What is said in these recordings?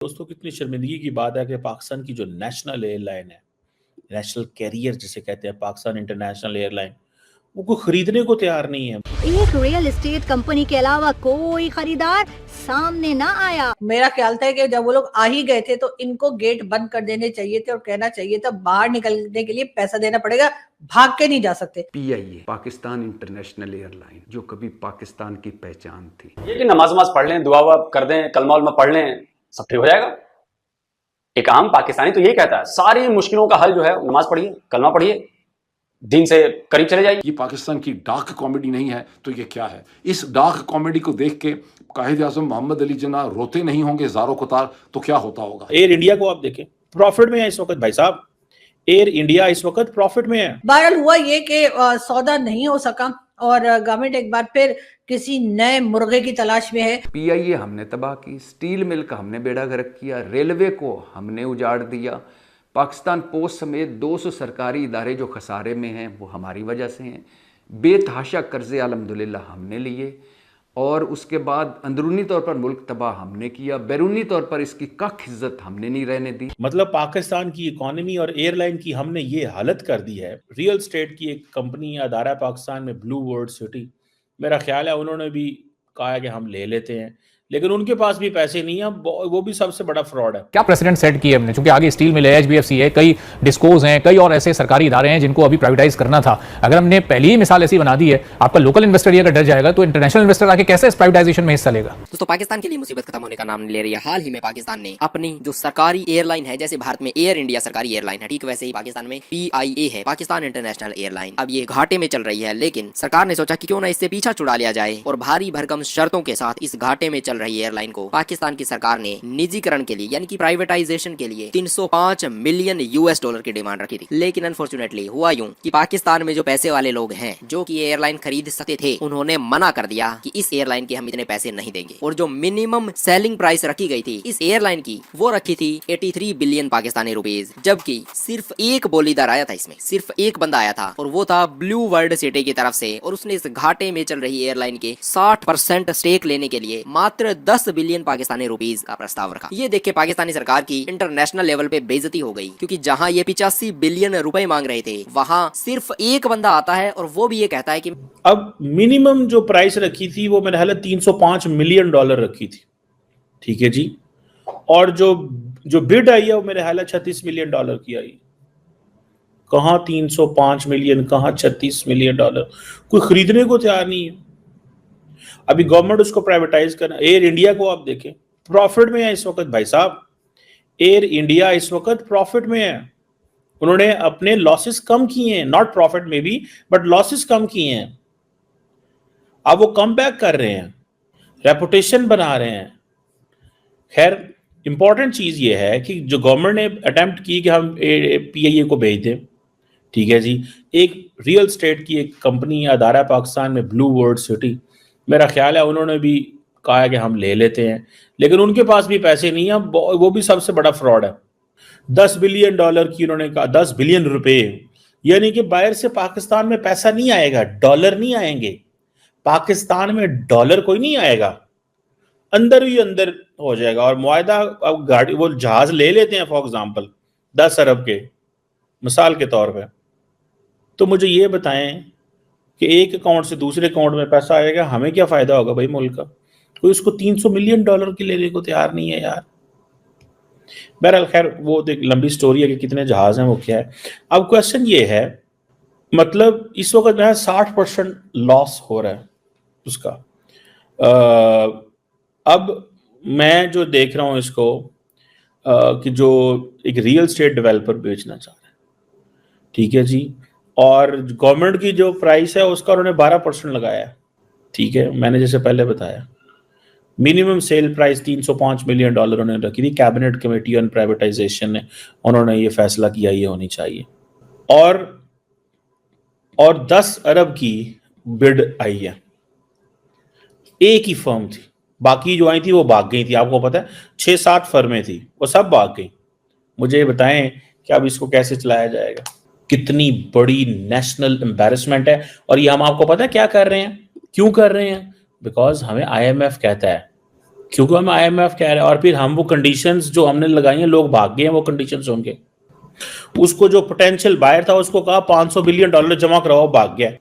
दोस्तों, कितनी शर्मिंदगी की बात है कि पाकिस्तान की जो नेशनल एयरलाइन है, नेशनल कैरियर जिसे कहते हैं, पाकिस्तान इंटरनेशनल एयरलाइन, वो कोई खरीदने को तैयार नहीं है। एक रियल एस्टेट कंपनी के अलावा कोई खरीदार सामने ना आया। मेरा ख्याल था कि जब वो लोग आ ही गए थे तो इनको गेट बंद कर देने चाहिए थे और कहना चाहिए था बाहर निकलने के लिए पैसा देना पड़ेगा, भाग के नहीं जा सकते। PIA पाकिस्तान इंटरनेशनल एयरलाइन जो कभी पाकिस्तान की पहचान थी। ये कि नमाज पढ़ लें, दुआ कर दें, कलमा उलमा पढ़ लें, सब ठीक हो जाएगा। एक आम पाकिस्तानी तो यही कहता है सारी मुश्किलों का हल जो है नमाज पढ़िए, कलमा पढ़िए, दिन से करीब चले जाइए। ये पाकिस्तान की डार्क कॉमेडी नहीं है तो ये क्या है? इस डार्क कॉमेडी को देख के कायद आज़म मोहम्मद अली जिन्ना रोते नहीं होंगे ज़ारो कुतार, तो क्या होता होगा? एयर इंडिया को आप देखें, प्रॉफिट में है इस वक्त भाई साहब। एयर इंडिया इस वक्त प्रॉफिट में है। बहरहाल हुआ ये कि सौदा नहीं हो सका और गवर्नमेंट एक बार फिर किसी नए मुर्गे की तलाश में है। PIA हमने तबाह की, स्टील मिल का हमने बेड़ा गर्क किया, रेलवे को हमने उजाड़ दिया, पाकिस्तान पोस्ट समेत 200 सरकारी इदारे जो खसारे में हैं वो हमारी वजह से हैं। बेतहाशा कर्जे अल्हम्दुलिल्लाह हमने लिए और उसके बाद अंदरूनी तौर पर मुल्क तबाह हमने किया, बैरूनी तौर पर इसकी कख इज्जत हमने नहीं रहने दी। मतलब पाकिस्तान की इकोनॉमी और एयरलाइन की हमने ये हालत कर दी है। रियल स्टेट की एक कंपनी या अदारा पाकिस्तान में ब्लू वर्ल्ड सिटी, मेरा ख्याल है उन्होंने भी कहा है कि हम ले लेते हैं, लेकिन उनके पास भी पैसे नहीं है। वो भी सबसे बड़ा फ्रॉड है। क्या प्रेसिडेंट सेट किए हमने, क्योंकि आगे स्टील मिल है, HBFC है, कई डिस्कोज हैं, कई और ऐसे सरकारी इदारे हैं जिनको अभी प्राइवेटाइज करना था। अगर हमने पहली ही मिसाल ऐसी बना दी है, आपका लोकल इन्वेस्टर ये अगर डर जाएगा तो इंटरनेशनल इन्वेस्टर आके कैसे इस प्राइवेटाइजेशन में हिस्सा लेगा? दोस्तों, पाकिस्तान के लिए मुसीबत खत्म होने का नाम नहीं ले रही है। हाल ही में पाकिस्तान ने अपनी जो सरकारी एयरलाइन है, जैसे भारत में एयर इंडिया सरकारी एयरलाइन है, ठीक वैसे ही पाकिस्तान में PIA है, पाकिस्तान इंटरनेशनल एयरलाइन। अब ये घाटे में चल रही है, लेकिन सरकार ने सोचा कि क्यों ना इससे पीछा छुड़ा लिया जाए और भारी भरकम शर्तों के साथ इस घाटे में चल रही एयरलाइन को पाकिस्तान की सरकार ने निजीकरण के लिए यानी कि प्राइवेटाइजेशन के लिए 305 मिलियन US डॉलर की डिमांड रखी थी। लेकिन अनफॉर्चुनेटली हुआ यूं कि पाकिस्तान में जो पैसे वाले लोग हैं जो कि एयरलाइन खरीद सकते थे, उन्होंने मना कर दिया कि इस एयरलाइन के हम इतने पैसे नहीं देंगे। और जो मिनिमम सेलिंग प्राइस रखी गई थी इस एयरलाइन की, वो रखी थी 83 बिलियन पाकिस्तानी रुपीज, जबकि सिर्फ एक बोलीदार आया था, इसमें सिर्फ एक बंदा आया था और वो था ब्लू वर्ल्ड सिटी की तरफ से। और उसने इस घाटे में चल रही एयरलाइन के 60% स्टेक लेने के लिए मात्र 10 बिलियन पाकिस्तानी रुपीज का प्रस्ताव रखा। ये देख के पाकिस्तानी सरकार की इंटरनेशनल लेवल पे बेइज्जती हो गई, क्योंकि जहां ये 85 बिलियन रुपए मांग रहे थे, वहां सिर्फ एक बंदा आता है और वो भी ये कहता है कि अब मिनिमम जो प्राइस रखी थी वो मेरे ख्याल 305 मिलियन डॉलर रखी थी, ठीक है जी। और जो बिड आई है वो मेरे ख्याल 36 मिलियन डॉलर की आई। कहां 305 मिलियन, कहां 36 मिलियन डॉलर, कोई खरीदने को तैयार नहीं है। अभी गवर्नमेंट उसको प्राइवेटाइज करना। एयर इंडिया को आप देखें, प्रॉफिट में है इस वक्त भाई साहब। एयर इंडिया इस वक्त प्रॉफिट में है। उन्होंने अपने लॉसेस कम किए हैं, नॉट प्रॉफिट में भी, बट लॉसेस कम किए हैं। अब वो कम बैक कर रहे हैं, रेपुटेशन बना रहे हैं। खैर, इंपॉर्टेंट चीज ये है कि जो गवर्नमेंट ने अटेम्प्ट की कि हम PIA को भेज दें, ठीक है जी। एक रियल स्टेट की एक कंपनी या अदारा पाकिस्तान में ब्लू वर्ल्ड सिटी, मेरा ख्याल है उन्होंने भी कहा है कि हम ले लेते हैं, लेकिन उनके पास भी पैसे नहीं है। वो भी सबसे बड़ा फ्रॉड है। 10 बिलियन डॉलर की उन्होंने कहा, 10 बिलियन रुपए, यानी कि बाहर से पाकिस्तान में पैसा नहीं आएगा, डॉलर नहीं आएंगे पाकिस्तान में, डॉलर कोई नहीं आएगा, अंदर ही अंदर हो जाएगा। और मुआहदा, अब गाड़ी वो जहाज ले लेते हैं फॉर एग्जाम्पल 10 अरब के, मिसाल के तौर पे, तो मुझे ये बताएं कि एक अकाउंट से दूसरे अकाउंट में पैसा आएगा, हमें क्या फायदा होगा भाई मुल्क का? कोई उसको 300 मिलियन डॉलर की लेने को तैयार नहीं है यार। बहरहाल खैर, वो एक लंबी स्टोरी है कि कितने जहाज हैं, वो क्या है। अब क्वेश्चन ये है, मतलब इस वक्त जो है 60% लॉस हो रहा है उसका। अब मैं जो देख रहा हूँ इसको कि जो एक रियल स्टेट डेवलपर बेचना चाह रहा है, ठीक है जी, और गवर्नमेंट की जो प्राइस है उसका उन्होंने 12% लगाया है, ठीक है। मैंने जैसे पहले बताया, minimum sale price 305 million dollar उन्होंने रखी थी। कैबिनेट कमेटी ऑन प्राइवेटाइजेशन ने उन्होंने ये फैसला किया ये होनी चाहिए। और 10 अरब की बिड आई है, एक ही फर्म थी, बाकी जो आई थी वो भाग गई थी। आपको पता है 6-7 फर्में थी, वो सब भाग गई। मुझे ये बताएं कि अब इसको कैसे चलाया जाएगा? कितनी बड़ी नेशनल एम्बैरेसमेंट है। और ये हम आपको पता है क्या कर रहे हैं, क्यों कर रहे हैं? बिकॉज हमें IMF कहता है क्योंकि हम IMF कह रहे हैं, और फिर हम वो कंडीशंस जो हमने लगाई हैं, लोग भाग गए हैं वो कंडीशंस होंगे। उसको जो पोटेंशियल बायर था उसको कहा $500 बिलियन जमा करवाओ, भाग गया।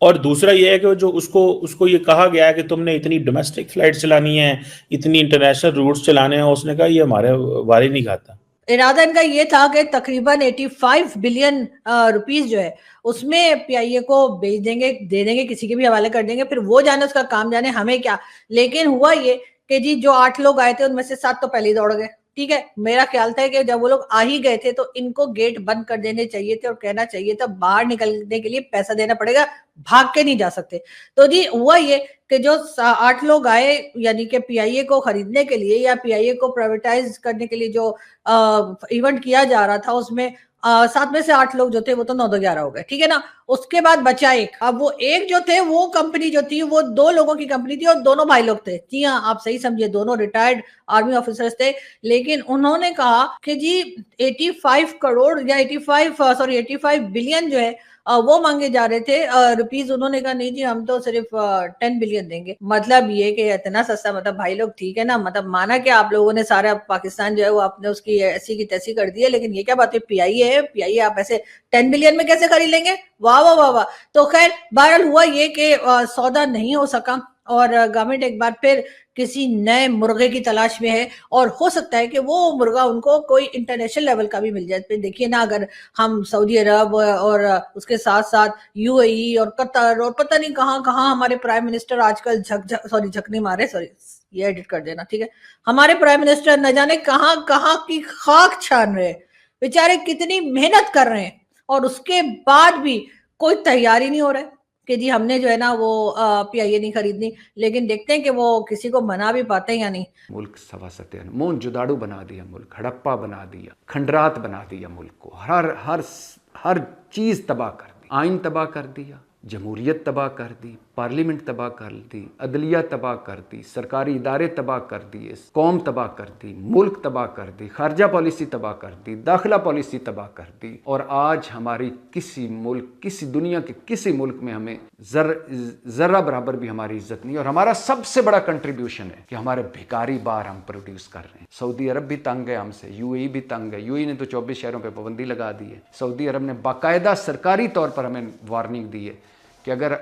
और दूसरा ये है कि जो उसको ये कहा गया है कि तुमने इतनी डोमेस्टिक फ्लाइट चलानी है, इतनी इंटरनेशनल रूट्स चलाने हैं, उसने कहा ये हमारे वारी नहीं खाता। इरादा इनका ये था कि तकरीबन 85 बिलियन रुपीस जो है उसमें PIA को बेच देंगे, दे देंगे, किसी के भी हवाले कर देंगे, फिर वो जाने उसका काम जाने, हमें क्या। लेकिन हुआ ये कि जी जो 8 लोग आए थे उनमें से 7 तो पहले ही दौड़ गए। ठीक है, मेरा ख्याल था कि जब वो लोग आ ही गए थे तो इनको गेट बंद कर देने चाहिए थे और कहना चाहिए था बाहर निकलने के लिए पैसा देना पड़ेगा, भाग के नहीं जा सकते। तो जी हुआ ये कि जो 8 लोग आए, यानी कि PIA को खरीदने के लिए या PIA को प्राइवेटाइज करने के लिए जो इवेंट किया जा रहा था, उसमें 7 में से 8 लोग जो थे वो तो 9-11 हो गए। ठीक है ना। उसके बाद बचा एक। अब वो एक जो थे वो कंपनी जो थी वो 2 लोगों की कंपनी थी और दोनों भाई लोग थे। जी हाँ, आप सही समझिए, दोनों रिटायर्ड आर्मी ऑफिसर्स थे। लेकिन उन्होंने कहा कि जी 85 करोड़ या 85 बिलियन जो है वो मांगे जा रहे थे रुपीज। उन्होंने कहा नहीं जी, हम तो सिर्फ 10 बिलियन देंगे। मतलब ये कि इतना सस्ता, मतलब भाई लोग ठीक है ना, मतलब माना कि आप लोगों ने सारा पाकिस्तान जो है वो आपने उसकी ऐसी की तैसी कर दी है, लेकिन ये क्या बात है, PIA है, PIA आप ऐसे 10 बिलियन में कैसे खरीद लेंगे? वाह वाह वाह वाह। तो खैर बहरहाल हुआ ये कि सौदा नहीं हो सका और गवर्नमेंट एक बार फिर किसी नए मुर्गे की तलाश में है और हो सकता है कि वो मुर्गा उनको कोई इंटरनेशनल लेवल का भी मिल जाए। फिर देखिए ना, अगर हम सऊदी अरब और उसके साथ साथ UAE और कतर और पता नहीं कहाँ कहाँ हमारे प्राइम मिनिस्टर आजकल झक नहीं मारे, सॉरी ये एडिट कर देना, ठीक है, हमारे प्राइम मिनिस्टर न जाने कहाँ कहाँ की खाक छान रहे हैं, बेचारे कितनी मेहनत कर रहे हैं और उसके बाद भी कोई तैयारी नहीं हो रहा है कि जी हमने जो है ना वो PIA नहीं खरीदनी। लेकिन देखते हैं कि वो किसी को मना भी पाते हैं या नहीं। मुल्क सवा सत्यान मोहन जुदाड़ू बना दिया, मुल्क हड़प्पा बना दिया, खंडरात बना दिया मुल्क को, हर चीज तबाह कर दी, आइन तबाह कर दिया, जमहूरियत तबाह कर दी, पार्लियामेंट तबाह कर दी, अदलिया तबाह कर दी, सरकारी इदारे तबाह कर दिए, कौम तबाह कर दी, मुल्क तबाह कर दी, खारजा पॉलिसी तबाह कर दी, दाखिला पॉलिसी तबाह कर दी। और आज हमारी किसी दुनिया के किसी मुल्क में हमें जर्रा बराबर भी हमारी इज्जत नहीं। और हमारा सबसे बड़ा कंट्रीब्यूशन है कि हमारे भिकारी बार हम प्रोड्यूस कर रहे हैं। सऊदी अरब भी तंग है हमसे, UAE भी तंग है। UAE ने तो 24 शहरों पर पाबंदी लगा दी है। सऊदी अरब ने बाकायदा सरकारी तौर पर हमें वार्निंग दी है कि अगर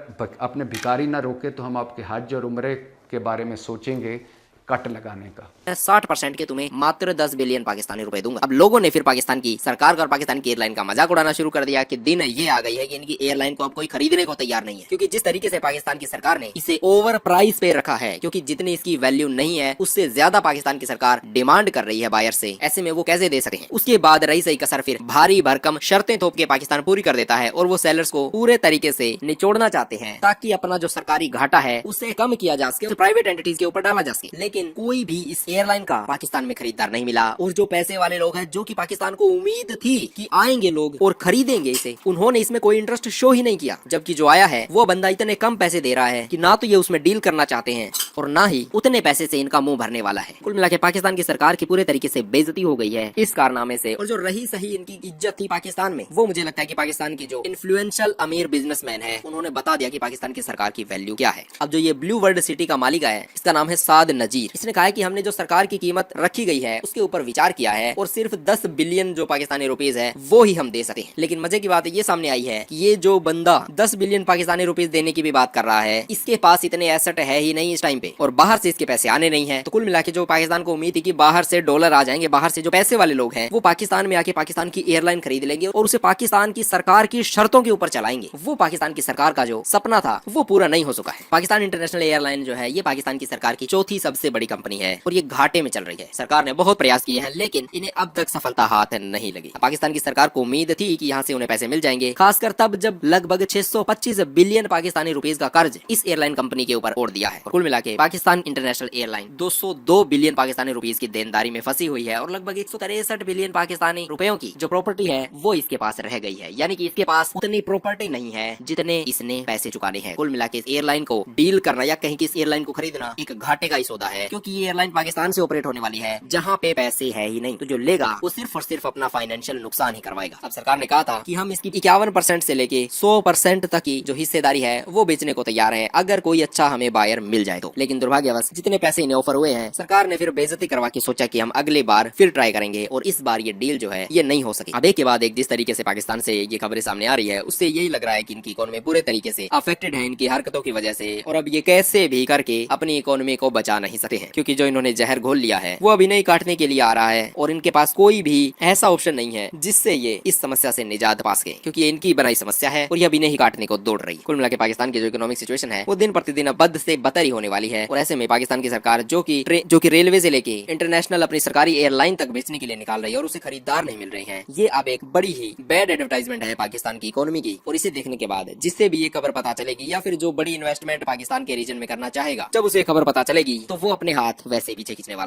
अपने भिखारी ना रोके तो हम आपके हज और उम्रे के बारे में सोचेंगे कट लगाने का। 60% के तुम्हें मात्र 10 बिलियन पाकिस्तानी रुपए दूंगा। अब लोगों ने फिर पाकिस्तान की सरकार और पाकिस्तान की एयरलाइन का मजाक उड़ाना शुरू कर दिया कि दिन ये आ गई है कि इनकी एयरलाइन को अब कोई खरीदने को तैयार नहीं है, क्योंकि जिस तरीके से पाकिस्तान की सरकार ने इसे ओवर प्राइस पे रखा है, क्योंकि जितनी इसकी वैल्यू नहीं है उससे ज्यादा पाकिस्तान की सरकार डिमांड कर रही है बायर से। ऐसे में वो कैसे दे सके। उसके बाद रही सही कसर फिर भारी भरकम शर्तें थोप के पाकिस्तान पूरी कर देता है और वो सेलर्स को पूरे तरीके से निचोड़ना चाहते हैं ताकि अपना जो सरकारी घाटा है उसे कम किया जा सके, प्राइवेट एंटिटीज के ऊपर डाला जा सके। लेकिन कोई भी इस एयरलाइन का पाकिस्तान में खरीदार नहीं मिला और जो पैसे वाले लोग हैं, जो कि पाकिस्तान को उम्मीद थी कि आएंगे लोग और खरीदेंगे इसे, उन्होंने इसमें कोई इंटरेस्ट शो ही नहीं किया। जबकि जो आया है वो बंदा इतने कम पैसे दे रहा है कि ना तो ये उसमें डील करना चाहते हैं और ना ही उतने पैसे से इनका मुंह भरने वाला है। कुल मिला के पाकिस्तान की सरकार की पूरे तरीके से बेइज्जती हो गई है इस कारनामे से। और जो रही सही इनकी इज्जत थी पाकिस्तान में, वो मुझे लगता है कि पाकिस्तान की जो इन्फ्लुएंशियल अमीर बिजनेसमैन है उन्होंने बता दिया कि पाकिस्तान की सरकार की वैल्यू क्या है। अब जो ये ब्लू वर्ल्ड सिटी का मालिक है, इसका नाम है साद नजीर। इसने कहा है कि हमने जो सरकार की कीमत रखी गई है उसके ऊपर विचार किया है और सिर्फ 10 बिलियन जो पाकिस्तानी रुपीस है वो ही हम दे सकते हैं। लेकिन मजे की बात ये सामने आई है कि ये जो बंदा 10 बिलियन पाकिस्तानी रुपीस देने की भी बात कर रहा है, इसके पास इतने एसेट है ही नहीं इस टाइम पे और बाहर से इसके पैसे आने नहीं है। तो कुल मिला के जो पाकिस्तान को उम्मीद थी कि बाहर से डॉलर आ जाएंगे, बाहर से जो पैसे वाले लोग हैं वो पाकिस्तान में आके पाकिस्तान की एयरलाइन खरीद लेंगे और उसे पाकिस्तान की सरकार की शर्तों के ऊपर चलाएंगे, वो पाकिस्तान की सरकार का जो सपना था वो पूरा नहीं हो सका है। पाकिस्तान इंटरनेशनल एयरलाइन जो है ये पाकिस्तान की सरकार की चौथी सबसे बड़ी कंपनी है और ये घाटे में चल रही है। सरकार ने बहुत प्रयास किए हैं लेकिन इन्हें अब तक सफलता हाथ नहीं लगी। पाकिस्तान की सरकार को उम्मीद थी कि यहाँ से उन्हें पैसे मिल जाएंगे, खासकर तब जब लगभग 625 बिलियन पाकिस्तानी रुपीस का कर्ज इस एयरलाइन कंपनी के ऊपर ओढ़ दिया है। कुल मिला के Pakistan international airline 202 billion Pakistani rupees की देनदारी में फंसी हुई है और लगभग 163 बिलियन पाकिस्तानी रुपयों की जो प्रॉपर्टी है वो इसके पास रह गई है। यानी कि इसके पास उतनी प्रॉपर्टी नहीं है जितने इसने पैसे चुकाने हैं। कुल मिला के इस एयरलाइन को डील करना या कहीं की इस एयरलाइन को खरीदना एक घाटे का ही सौदा है। है, क्योंकि ये एयरलाइन पाकिस्तान से ऑपरेट होने वाली है जहाँ पे पैसे है ही नहीं, तो जो लेगा वो सिर्फ और सिर्फ अपना फाइनेंशियल नुकसान ही करवाएगा। अब सरकार ने कहा था कि हम इसकी 51% से लेके 100% तक की जो हिस्सेदारी है वो बेचने को तैयार है अगर कोई अच्छा हमें बायर मिल जाए तो। लेकिन दुर्भाग्यवश जितने पैसे इन्हें ऑफर हुए हैं, सरकार ने फिर बेइज्जती करवा के सोचा कि हम अगले बार फिर ट्राई करेंगे और इस बार ये डील जो है ये नहीं हो सकी। अब एक के बाद एक जिस तरीके से पाकिस्तान से ये खबरें सामने आ रही है, उससे यही लग रहा है कि इनकी इकोनॉमी पूरे तरीके से अफेक्टेड है इनकी हरकतों की वजह से, और अब ये कैसे भी करके अपनी इकोनॉमी को बचा नहीं सकते हैं, क्योंकि जो इन्होंने जहर घोल लिया है वो अभी नहीं काटने के लिए आ रहा है और इनके पास कोई भी ऐसा ऑप्शन नहीं है जिससे ये इस समस्या से निजात पा सके, क्योंकि ये इनकी बनाई समस्या है और ये अभी नहीं काटने को दौड़ रही। कुल मिला के पाकिस्तान की जो इकोनॉमिक सिचुएशन है वो दिन प्रतिदिन अब बद से बदतर ही होने वाली है, और ऐसे में पाकिस्तान की सरकार जो कि रेलवे से लेके इंटरनेशनल अपनी सरकारी एयरलाइन तक बेचने के लिए निकाल रही है और उसे खरीदार नहीं मिल रहे हैं, ये अब एक बड़ी ही बैड एडवर्टाइजमेंट है पाकिस्तान की इकोनॉमी की। और इसे देखने के बाद जिससे भी ये खबर पता चलेगी या फिर जो बड़ी इन्वेस्टमेंट पाकिस्तान के रीजन में करना चाहेगा, जब उसे खबर पता चलेगी तो वो अपने हाथ वैसे पीछे खींचने वाला है।